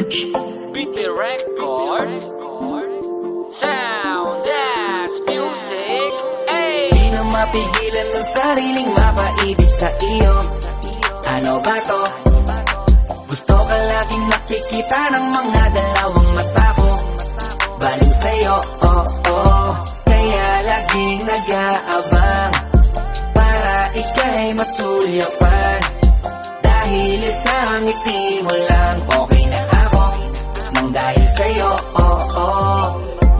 BP Records, Sound Dance Music. Ay! Di na mapigilan ng sariling mapaibig sa iyo. Ano ba to? Gusto ka laging nakikita ng mga dalawang mata ko. Baliw sa'yo, oh. Kaya laging nag-aabang para ika'y masulyapan. Dahil isang ngiti mo lang, okay na ako nang dahil sa'yo, oh.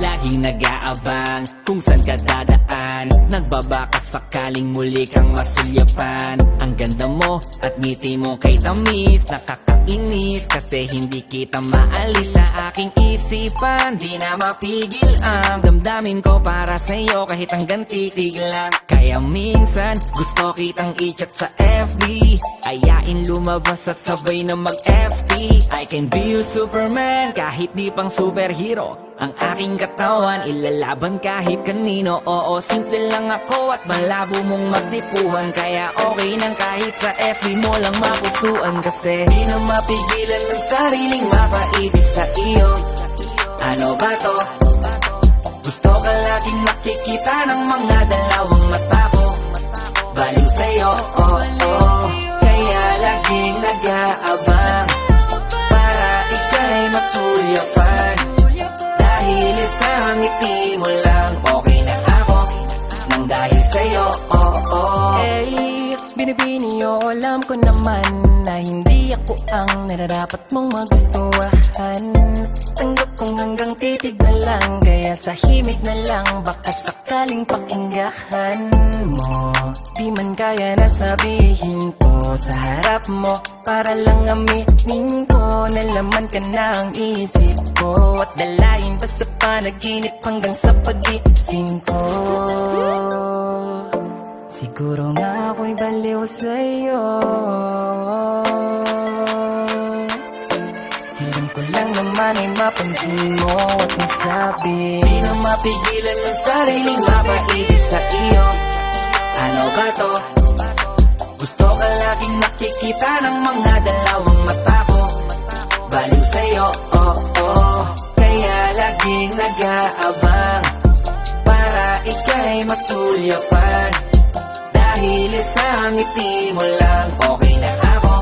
Laging nag-aabang kung saan ka dadaan. Nagbabaka sakaling muli kang masulyapan. Ang ganda mo at ngiti mo kay tamis, nakakainis kasi hindi kita maalis sa aking isipan. Di na mapigil ang damdamin ko para sa'yo kahit hanggang titig lang. Kaya minsan gusto kitang i-chat sa FB, ayain lumabas at sabay na mag-FT. I can be your Superman kahit di pang superhero. Ang aking katawan ilalaban kahit kanino. Oo, simple lang ako at malabo mong magdipuhan. Kaya okay nang kahit sa FB mo lang mapusuan. Kasi di na mapigilan ng sariling mapaibig sa iyo. Ano ba to? Gusto ka laging nakikita ng mga dalawang mata ko. Baliw sa'yo, oh. Kaya laging nag-aabang para ika'y masulyapan. Dahil isang ngiti mo lang, okay na ako nang dahil sa'yo, oh. Binibini o alam ko naman na hindi ako ang nararapat mong magustuhan. Tanggap kong hanggang titig na lang, kaya sa himig na lang baka sakaling pakinggan mo. Di man kaya na sabihin ko sa harap mo, para lang aminin ko na laman ka na ang isip ko. At dalayin pa sa panaginip hanggang sa pag-iising ko. Siguro nga ako'y baliw sa'yo. Hiling ko lang naman ay mapansin mo at masabi. Di na mapigilan ng sariling mapaibig sa iyo. Ano ba to? Gusto ka laging nakikita ng mga dalawang mata ko. Baliw sa'yo, oh. Kaya laging nag-aabang para ika'y masulyapan. Dahil isang ngiti mo lang, okay na ako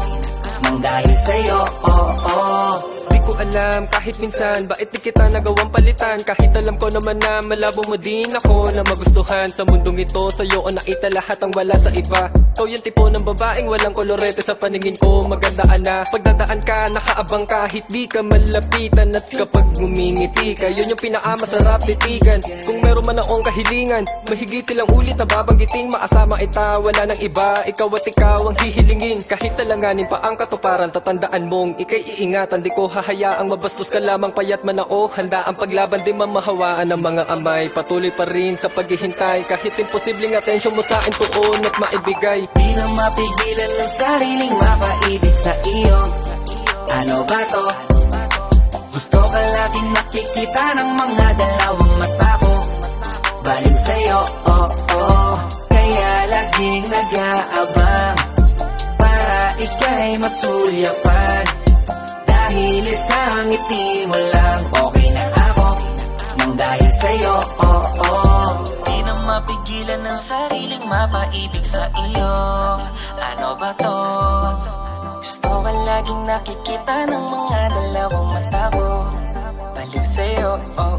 nang dahil sa'yo, oh. Di ko alam kahit minsan bakit di kita nagawang palitan. Kahit alam ko naman na malabo mo din ako na magustuhan. Sa mundong ito sa'yo o nakita lahat ang wala sa iba. Ikaw yung tipo ng babaeng walang kolorete sa paningin ko. Magandaan na pagdadaan ka, nakaabang kahit di ka malapitan. At kapag ngumingiti ka, yun yung pinakamasarap titigan. Kung meron man akong kahilingan, mahigit ilang ulit na babanggiting. Maasama ita, wala nang iba, ikaw at ikaw ang hihilingin. Kahit talanganin pa ang katuparan, tatandaan mong ikay iingatan. Di ko hahayaang mabastos ka lamang payat man ako. Handa ang paglaban, di mamahawaan ng mga amay. Patuloy pa rin sa paghihintay, kahit imposibleng atensyon mo sa akin tuon at maibigay. Di na mapigilan ng sariling mapaibig sa iyo. Ano ba to? Gusto ka laging nakikita ng mga dalawang mata ko. Baliw sa'yo, oh. Kaya laging nag-aabang para ika'y masulyapan. Dahil isang ngiti mo lang, okay na ako nang dahil sa'yo, oh. Di na mapigilan ng sariling mapaibig sa iyo. Ano ba to? Gusto ka laging nakikita ng mga dalawang mata ko. Baliw sa'yo, oh.